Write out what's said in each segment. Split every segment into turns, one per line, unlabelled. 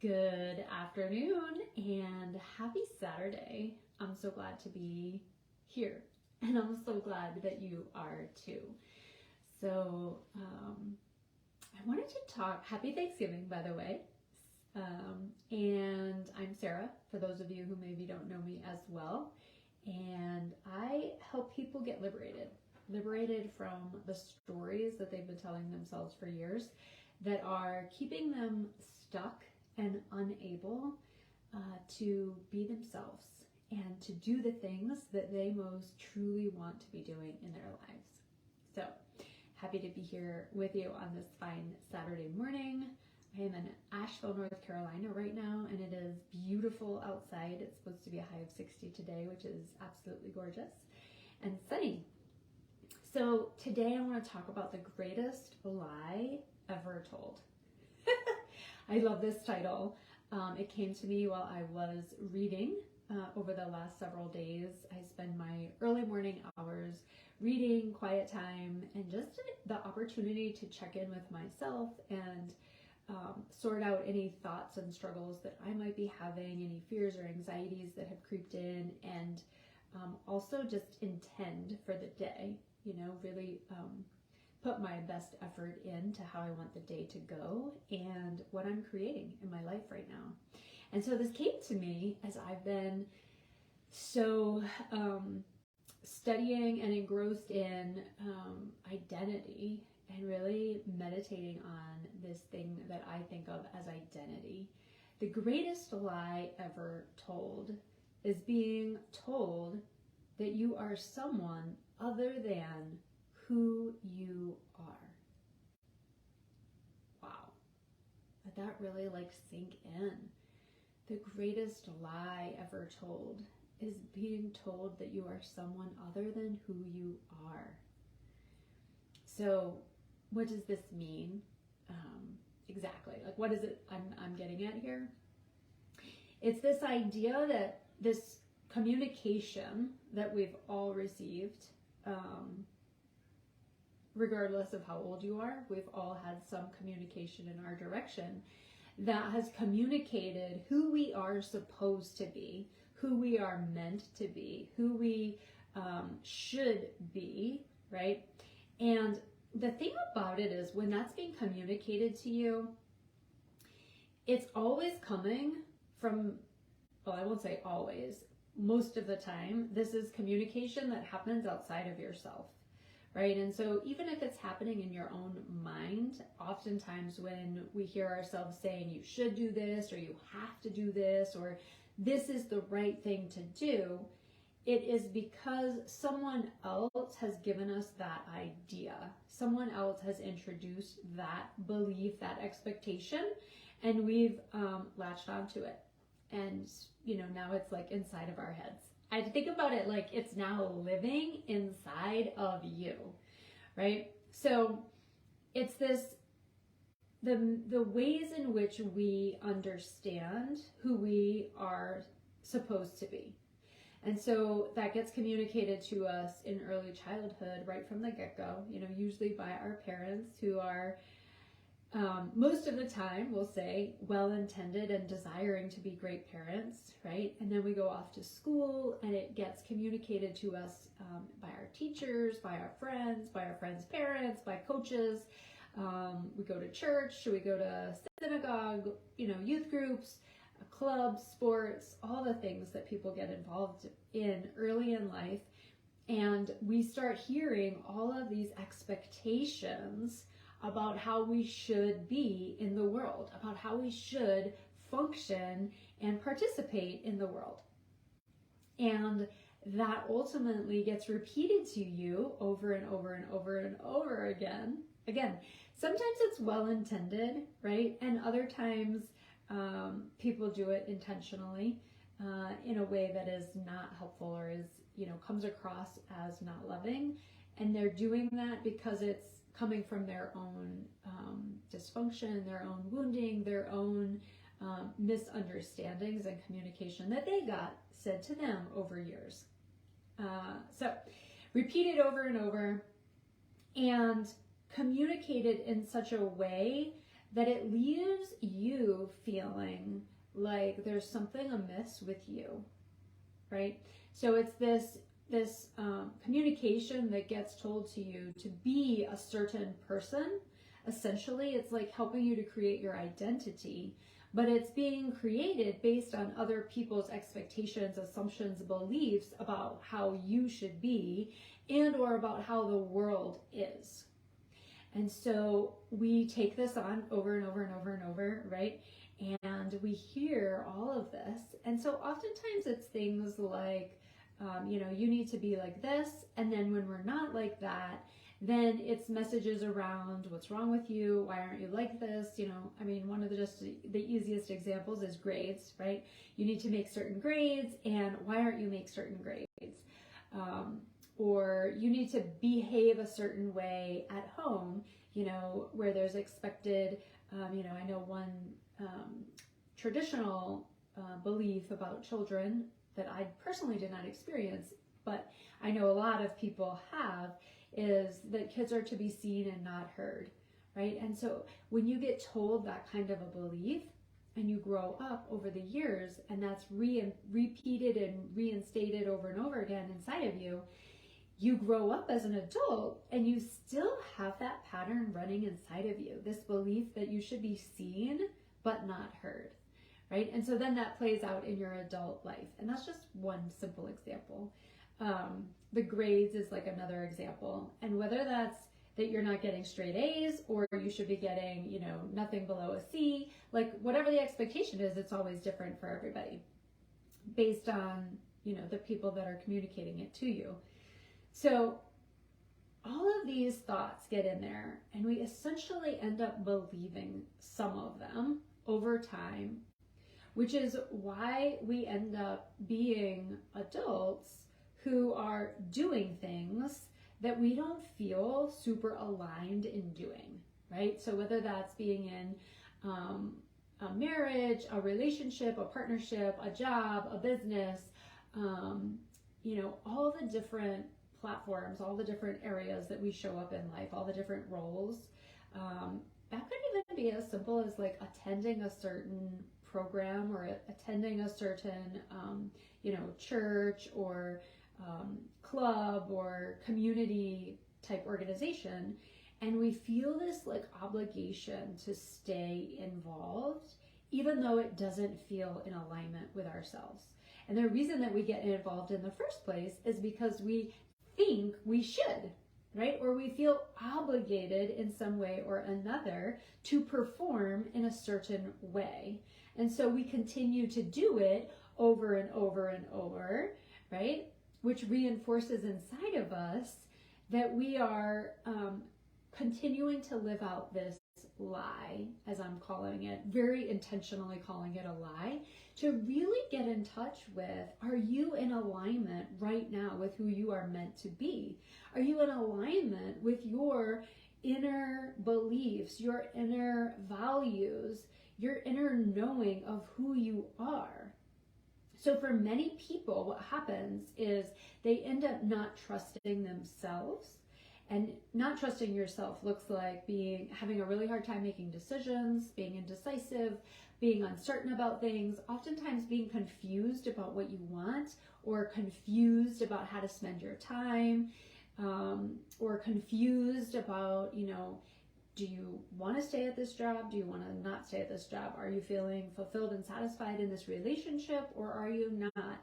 Good afternoon and happy Saturday. I'm so glad to be here and I'm so glad that you are too. So I wanted to talk, happy Thanksgiving by the way. And I'm Sarah, for those of you who maybe don't know me as well. And I help people get liberated from the stories that they've been telling themselves for years that are keeping them stuck and unable to be themselves and to do the things that they most truly want to be doing in their lives. So happy to be here with you on this fine Saturday morning. I am in Asheville, North Carolina right now, and it is beautiful outside. It's supposed to be a high of 60 today, which is absolutely gorgeous and sunny. So today I want to talk about the greatest lie ever told. I love this title. It came to me while I was reading over the last several days. I spend my early morning hours reading, quiet time, and just the opportunity to check in with myself and sort out any thoughts and struggles that I might be having, any fears or anxieties that have creeped in, and also just intend for the day, really put my best effort into how I want the day to go and what I'm creating in my life right now. And so this came to me as I've been so studying and engrossed in identity and really meditating on this thing that I think of as identity. The greatest lie ever told is being told that you are someone other than who you are. Wow. Let that really sink in. The greatest lie ever told is being told that you are someone other than who you are. So what does this mean? Exactly. What is it I'm getting at here? It's this idea that this communication that we've all received, regardless of how old you are, we've all had some communication in our direction that has communicated who we are supposed to be, who we are meant to be, who we should be, right? And the thing about it is when that's being communicated to you, it's always coming from, well, I won't say always, most of the time, this is communication that happens outside of yourself. Right? And so even if it's happening in your own mind, oftentimes when we hear ourselves saying you should do this or you have to do this or this is the right thing to do, it is because someone else has given us that idea. Someone else has introduced that belief, that expectation, and we've latched onto it. And, now it's inside of our heads. I think about it like it's now living inside of you, right? So it's the ways in which we understand who we are supposed to be. And so that gets communicated to us in early childhood, right from the get-go, usually by our parents who are most of the time, we'll say, well-intended and desiring to be great parents, right? And then we go off to school and it gets communicated to us by our teachers, by our friends' parents, by coaches. We go to church, we go to synagogue, youth groups, clubs, sports, all the things that people get involved in early in life. And we start hearing all of these expectations about how we should be in the world, about how we should function and participate in the world. And that ultimately gets repeated to you over and over and over and over again. Again, sometimes it's well-intended, right? And other times people do it intentionally in a way that is not helpful or is, comes across as not loving. And they're doing that because it's coming from their own dysfunction, their own wounding, their own misunderstandings and communication that they got said to them over years. So repeated over and over and communicated in such a way that it leaves you feeling like there's something amiss with you, right? So it's this communication that gets told to you to be a certain person. Essentially, it's like helping you to create your identity, but it's being created based on other people's expectations, assumptions, beliefs about how you should be and or about how the world is. And so we take this on over and over and over and over, right? And we hear all of this. And so oftentimes it's things like, you need to be like this. And then when we're not like that, then it's messages around what's wrong with you. Why aren't you like this? One of the easiest examples is grades, right? You need to make certain grades, and why aren't you make certain grades? Or you need to behave a certain way at home, where there's expected, I know one traditional belief about children that I personally did not experience, but I know a lot of people have, is that kids are to be seen and not heard, right? And so when you get told that kind of a belief and you grow up over the years and that's repeated and reinstated over and over again inside of you, you grow up as an adult and you still have that pattern running inside of you, this belief that you should be seen but not heard, right? And so then that plays out in your adult life. And that's just one simple example. The grades is like another example. And whether that's that you're not getting straight A's or you should be getting, nothing below a C, like whatever the expectation is, it's always different for everybody based on, the people that are communicating it to you. So all of these thoughts get in there and we essentially end up believing some of them over time, which is why we end up being adults who are doing things that we don't feel super aligned in doing, right? So whether that's being in a marriage, a relationship, a partnership, a job, a business, all the different platforms, all the different areas that we show up in life, all the different roles, that could even be as simple as like attending a certain program or attending a certain, church or club or community type organization. And we feel this like obligation to stay involved, even though it doesn't feel in alignment with ourselves. And the reason that we get involved in the first place is because we think we should, right? Or we feel obligated in some way or another to perform in a certain way. And so we continue to do it over and over and over, right? Which reinforces inside of us that we are continuing to live out this lie, as I'm calling it, very intentionally calling it a lie, to really get in touch with, are you in alignment right now with who you are meant to be? Are you in alignment with your inner beliefs, your inner values, your inner knowing of who you are? So for many people, what happens is they end up not trusting themselves. And not trusting yourself looks like having a really hard time making decisions, being indecisive, being uncertain about things, oftentimes being confused about what you want, or confused about how to spend your time, or confused about, do you want to stay at this job? Do you want to not stay at this job? Are you feeling fulfilled and satisfied in this relationship, or are you not?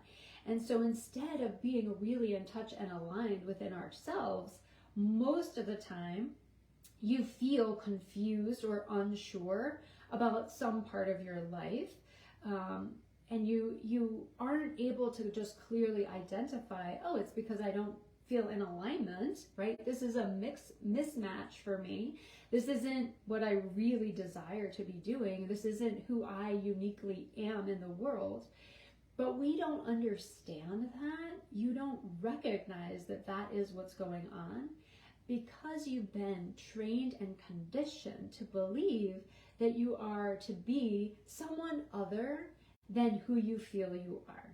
And so instead of being really in touch and aligned within ourselves, most of the time you feel confused or unsure about some part of your life, and you aren't able to just clearly identify, oh, it's because I don't feel in alignment, right? This is a mismatch for me. This isn't what I really desire to be doing. This isn't who I uniquely am in the world. But we don't understand that. You don't recognize that that is what's going on because you've been trained and conditioned to believe that you are to be someone other than who you feel you are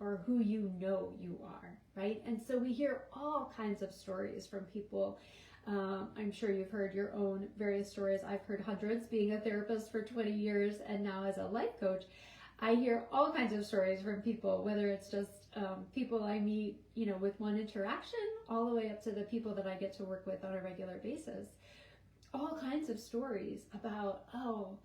or who you know you are, right? And so we hear all kinds of stories from people I'm sure you've heard your own various stories. I've heard hundreds, being a therapist for 20 years and now as a life coach. I hear all kinds of stories from people, whether it's just people I meet, with one interaction, all the way up to the people that I get to work with on a regular basis. All kinds of stories about, oh,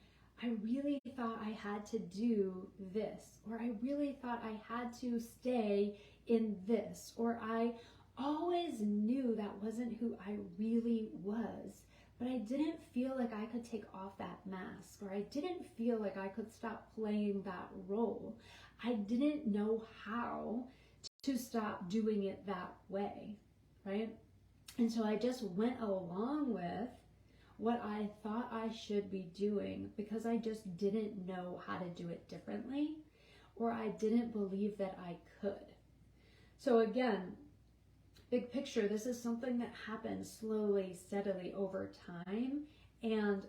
I really thought I had to do this, or I really thought I had to stay in this, or I always knew that wasn't who I really was, but I didn't feel like I could take off that mask, or I didn't feel like I could stop playing that role. I didn't know how to stop doing it that way, right? And so I just went along with what I thought I should be doing because I just didn't know how to do it differently, or I didn't believe that I could. So again, big picture, this is something that happens slowly, steadily over time. And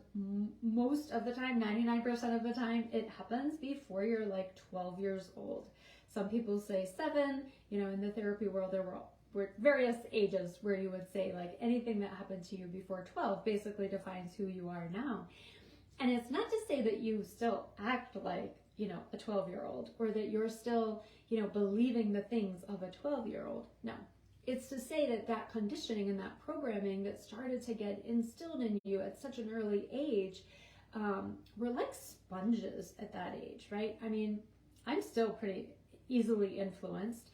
most of the time, 99% of the time, it happens before you're like 12 years old. Some people say 7, in the therapy world, there were various ages where you would say like anything that happened to you before 12 basically defines who you are now. And it's not to say that you still act like, a 12-year-old, or that you're still, believing the things of a 12-year-old. No. It's to say that that conditioning and that programming that started to get instilled in you at such an early age, we're like sponges at that age, right? I mean, I'm still pretty easily influenced.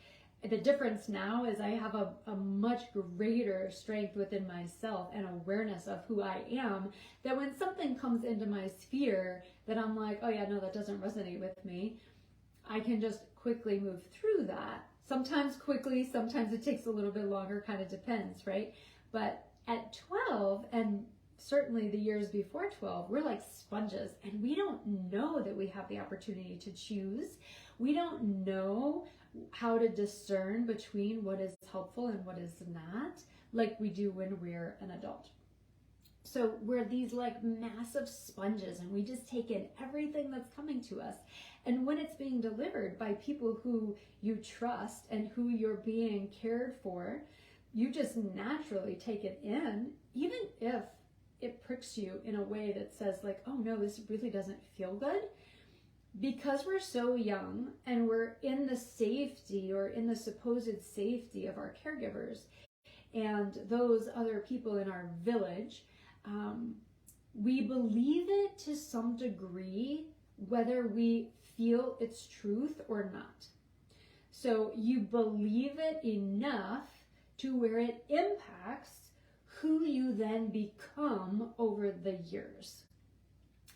The difference now is I have a much greater strength within myself and awareness of who I am, that when something comes into my sphere that I'm like, oh yeah, no, that doesn't resonate with me, I can just quickly move through that. Sometimes quickly, sometimes it takes a little bit longer, kind of depends, right? But at 12, and certainly the years before 12, we're like sponges, and we don't know that we have the opportunity to choose. We don't know how to discern between what is helpful and what is not, like we do when we're an adult. So we're these like massive sponges, and we just take in everything that's coming to us. And when it's being delivered by people who you trust and who you're being cared for, you just naturally take it in, even if it pricks you in a way that says like, oh no, this really doesn't feel good. Because we're so young and we're in the safety, or in the supposed safety, of our caregivers and those other people in our village, we believe it to some degree, whether we feel its truth or not. So you believe it enough to where it impacts who you then become over the years.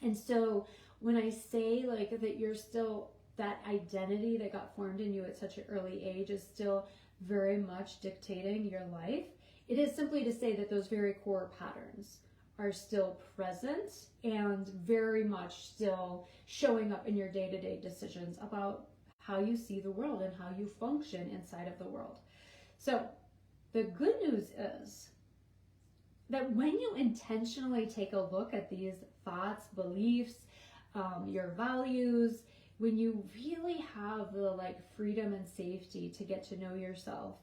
And so when I say like that you're still, that identity that got formed in you at such an early age is still very much dictating your life, it is simply to say that those very core patterns are still present and very much still showing up in your day-to-day decisions about how you see the world and how you function inside of the world. So the good news is that when you intentionally take a look at these thoughts, beliefs, your values, when you really have the like freedom and safety to get to know yourself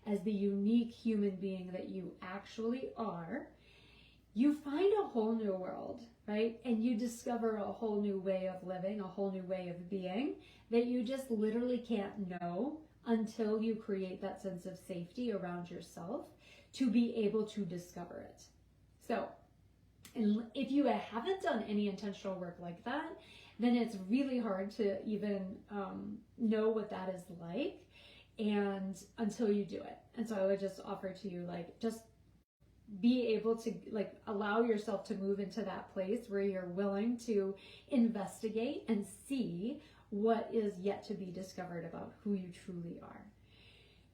as the unique human being that you actually are, you find a whole new world, right? And you discover a whole new way of living, a whole new way of being that you just literally can't know until you create that sense of safety around yourself to be able to discover it. So, and if you haven't done any intentional work like that, then it's really hard to even know what that is like, and until you do it. And so I would just offer to you, like, just be able to like allow yourself to move into that place where you're willing to investigate and see what is yet to be discovered about who you truly are.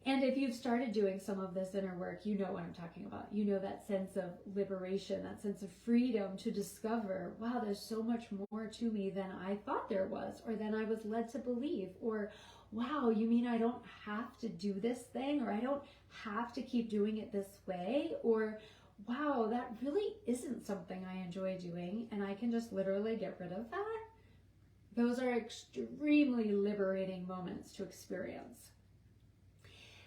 And if you've started doing some of this inner work, you know what I'm talking about. You know that sense of liberation, that sense of freedom to discover, wow, there's so much more to me than I thought there was, or than I was led to believe, or wow, you mean I don't have to do this thing, or I don't have to keep doing it this way, or wow, that really isn't something I enjoy doing, and I can just literally get rid of that. Those are extremely liberating moments to experience.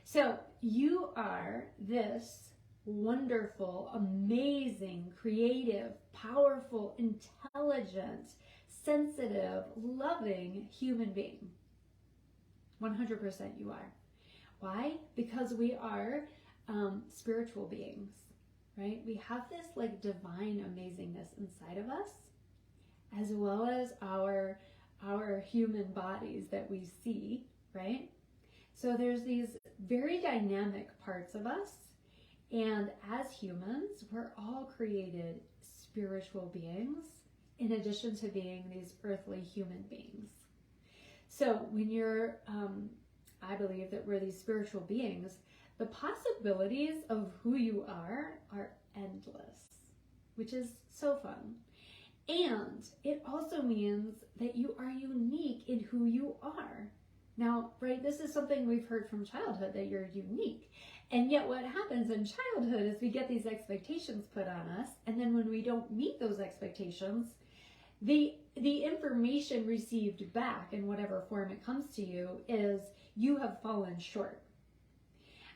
So you are this wonderful, amazing, creative, powerful, intelligent, sensitive, loving human being. 100% you are. Why? Because we are spiritual beings, right? We have this like divine amazingness inside of us, as well as our human bodies that we see, right? So there's these very dynamic parts of us, and as humans, we're all created spiritual beings in addition to being these earthly human beings. So when you're, I believe that we're these spiritual beings, the possibilities of who you are endless, which is so fun. And it also means that you are unique in who you are. Now, right, this is something we've heard from childhood, that you're unique. And yet what happens in childhood is we get these expectations put on us, and then when we don't meet those expectations, the information received back in whatever form it comes to you is you have fallen short.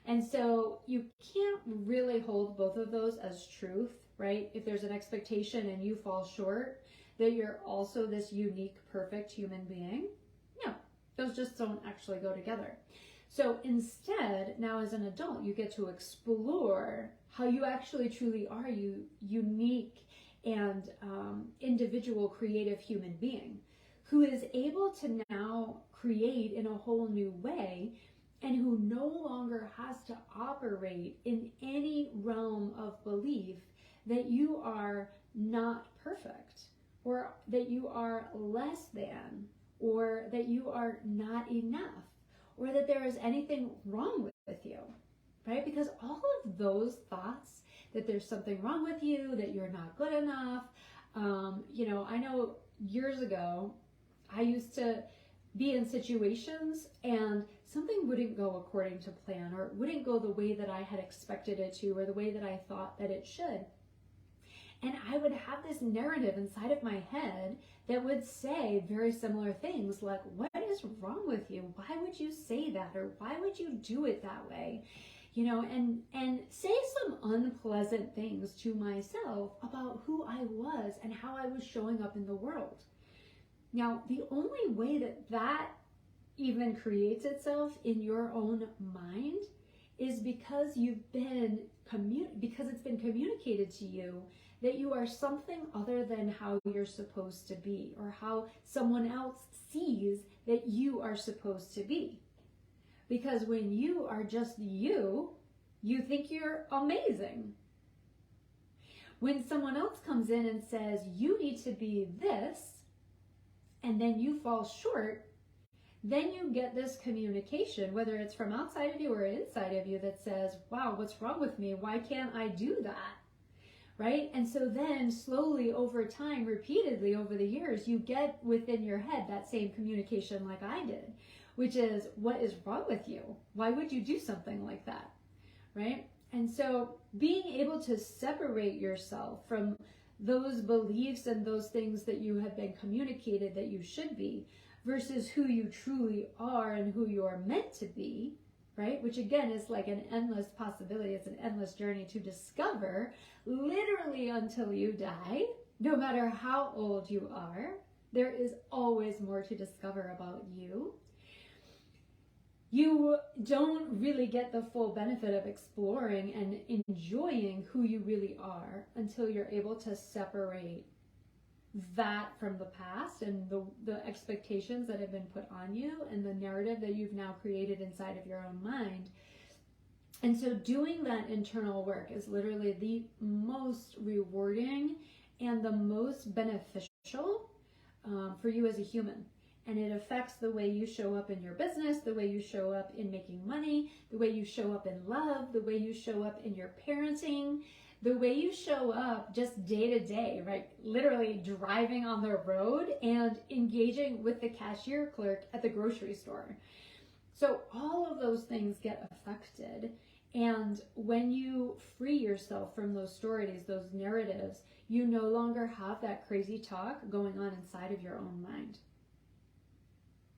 And so you can't really hold both of those as truth, right? If there's an expectation and you fall short, that you're also this unique, perfect human being. No, those just don't actually go together. So instead, now as an adult, you get to explore how you actually truly are unique and individual creative human being who is able to now create in a whole new way, and who no longer has to operate in any realm of belief that you are not perfect, or that you are less than, or that you are not enough, or that there is anything wrong with you, right? Because all of those thoughts, that there's something wrong with you, that you're not good enough. I know years ago, I used to be in situations and something wouldn't go according to plan, or it wouldn't go the way that I had expected it to, or the way that I thought that it should. And I would have this narrative inside of my head that would say very similar things like, what is wrong with you? Why would you say that? Or why would you do it that way? And say some unpleasant things to myself about who I was and how I was showing up in the world. Now, the only way that even creates itself in your own mind is because because it's been communicated to you that you are something other than how you're supposed to be, or how someone else sees that you are supposed to be. Because when you are just you think you're amazing. When someone else comes in and says, you need to be this, and then you fall short, then you get this communication, whether it's from outside of you or inside of you, that says, wow, what's wrong with me? Why can't I do that? Right? And so then slowly over time, repeatedly over the years, you get within your head that same communication like I did, which is, what is wrong with you? Why would you do something like that? Right? And so being able to separate yourself from those beliefs and those things that you have been communicated that you should be, versus who you truly are and who you are meant to be, right? Which again is like an endless possibility. It's an endless journey to discover, literally until you die. No matter how old you are, there is always more to discover about you. You don't really get the full benefit of exploring and enjoying who you really are until you're able to separate that from the past and the expectations that have been put on you and the narrative that you've now created inside of your own mind. And so doing that internal work is literally the most rewarding and the most beneficial for you as a human. And it affects the way you show up in your business, the way you show up in making money, the way you show up in love, the way you show up in your parenting, the way you show up just day to day, right? Literally driving on the road and engaging with the cashier clerk at the grocery store. So all of those things get affected. And when you free yourself from those stories, those narratives, you no longer have that crazy talk going on inside of your own mind.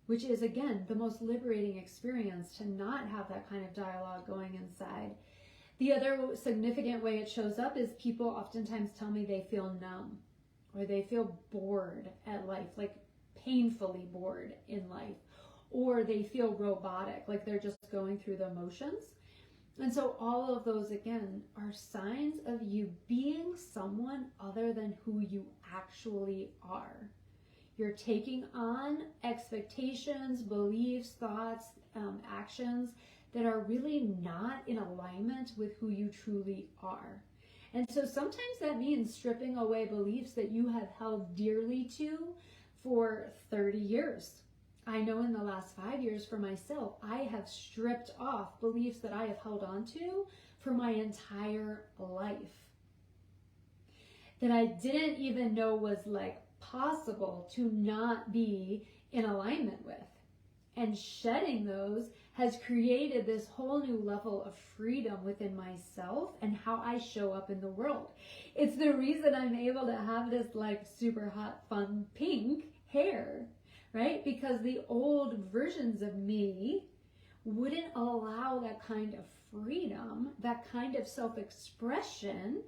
Which is, again, the most liberating experience, to not have that kind of dialogue going inside. The other significant way it shows up is people oftentimes tell me they feel numb or they feel bored at life, like painfully bored in life, or they feel robotic, like they're just going through the motions. And so all of those, again, are signs of you being someone other than who you actually are. You're taking on expectations, beliefs, thoughts, actions that are really not in alignment with who you truly are. And so sometimes that means stripping away beliefs that you have held dearly to for 30 years. I know in the last 5 years for myself, I have stripped off beliefs that I have held on to for my entire life, that I didn't even know was like possible to not be in alignment with. And shedding those has created this whole new level of freedom within myself and how I show up in the world. It's the reason I'm able to have this like super hot, fun pink hair, right? Because the old versions of me wouldn't allow that kind of freedom, that kind of self-expression,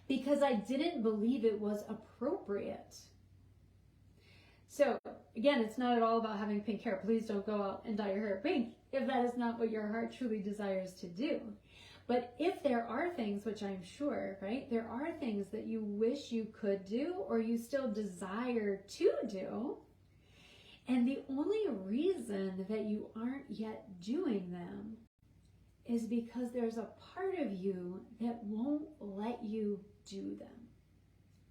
because I didn't believe it was appropriate. So again, it's not at all about having pink hair. Please don't go out and dye your hair pink if that is not what your heart truly desires to do. But if there are things, which I'm sure, right, there are things that you wish you could do or you still desire to do, and the only reason that you aren't yet doing them is because there's a part of you that won't let you do them,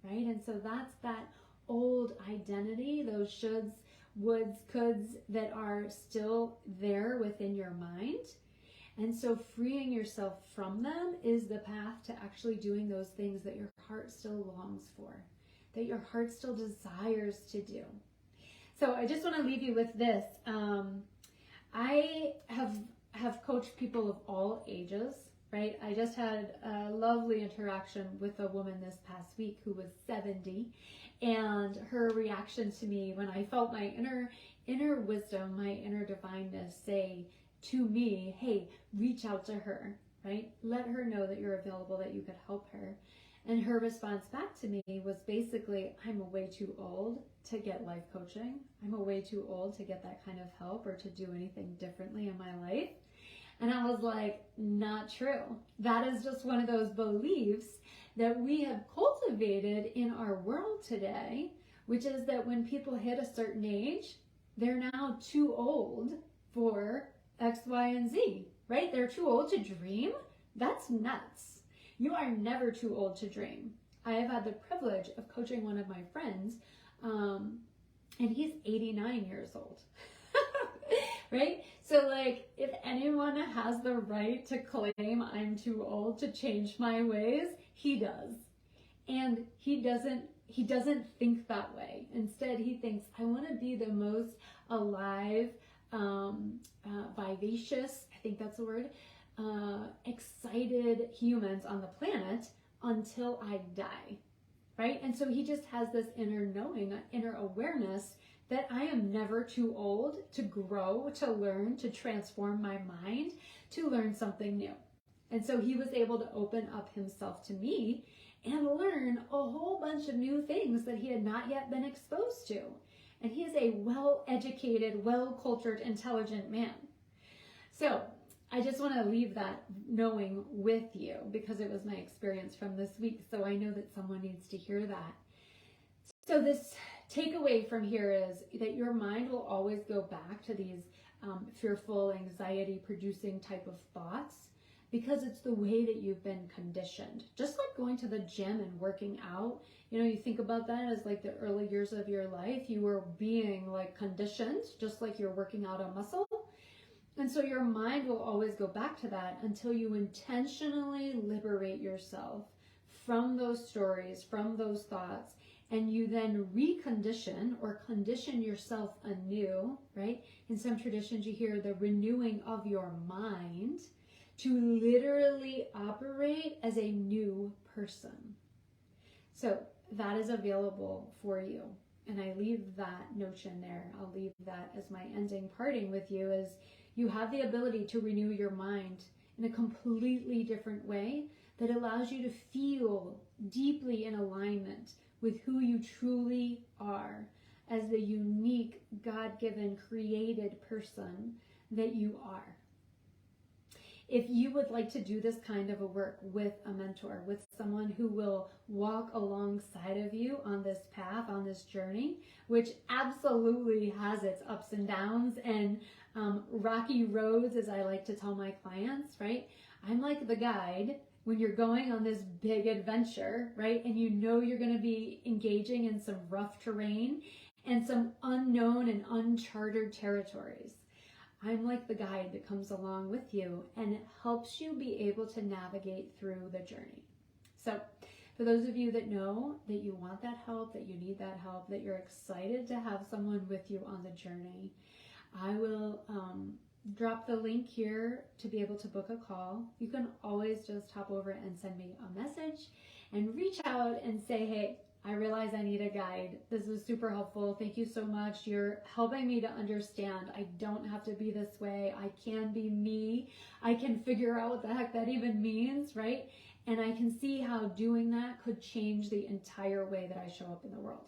right? And so that's that old identity, those shoulds, woulds, coulds that are still there within your mind. And so freeing yourself from them is the path to actually doing those things that your heart still longs for, that your heart still desires to do. So I just want to leave you with this. I have coached people of all ages, right? I just had a lovely interaction with a woman this past week who was 70, and her reaction to me when I felt my inner wisdom, my inner divineness say to me, hey, reach out to her, right? Let her know that you're available, that you could help her. And her response back to me was basically, I'm way too old to get life coaching. I'm way too old to get that kind of help or to do anything differently in my life. And I was like, not true. That is just one of those beliefs that we have cultivated in our world today, which is that when people hit a certain age, they're now too old for X, Y, and Z, right? They're too old to dream. That's nuts. You are never too old to dream. I have had the privilege of coaching one of my friends, and he's 89 years old, right? So like, if anyone has the right to claim I'm too old to change my ways, he does. And he doesn't think that way. Instead, he thinks, I want to be the most alive, vivacious, I think that's the word, excited humans on the planet until I die, right? And so he just has this inner knowing, inner awareness that I am never too old to grow, to learn, to transform my mind, to learn something new. And so he was able to open up himself to me and learn a whole bunch of new things that he had not yet been exposed to. And he is a well-educated, well-cultured, intelligent man. So I just want to leave that knowing with you because it was my experience from this week. So I know that someone needs to hear that. So this takeaway from here is that your mind will always go back to these fearful, anxiety-producing type of thoughts because it's the way that you've been conditioned. Just like going to the gym and working out, you know, you think about that as like the early years of your life, you were being like conditioned, just like you're working out a muscle. And so your mind will always go back to that until you intentionally liberate yourself from those stories, from those thoughts, and you then recondition or condition yourself anew, right? In some traditions you hear the renewing of your mind to literally operate as a new person. So that is available for you. And I leave that notion there. I'll leave that as my ending parting with you is you have the ability to renew your mind in a completely different way that allows you to feel deeply in alignment with who you truly are as the unique, God-given, created person that you are. If you would like to do this kind of a work with a mentor, with someone who will walk alongside of you on this path, on this journey, which absolutely has its ups and downs and rocky roads, as I like to tell my clients, right? I'm like the guide when you're going on this big adventure, right? And you know you're going to be engaging in some rough terrain and some unknown and uncharted territories. I'm like the guide that comes along with you and helps you be able to navigate through the journey. So for those of you that know that you want that help, that you need that help, that you're excited to have someone with you on the journey, I will drop the link here to be able to book a call. You can always just hop over and send me a message and reach out and say, hey, I realize I need a guide. This is super helpful. Thank you so much. You're helping me to understand I don't have to be this way. I can be me. I can figure out what the heck that even means, right? And I can see how doing that could change the entire way that I show up in the world.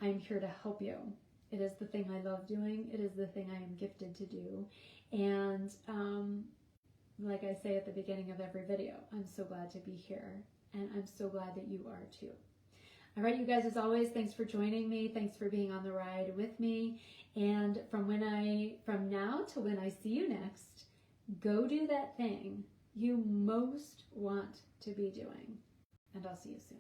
I'm here to help you. It is the thing I love doing. It is the thing I am gifted to do. And like I say at the beginning of every video, I'm so glad to be here. And I'm so glad that you are too. All right, you guys, as always, thanks for joining me. Thanks for being on the ride with me. And from now to when I see you next, go do that thing you most want to be doing. And I'll see you soon.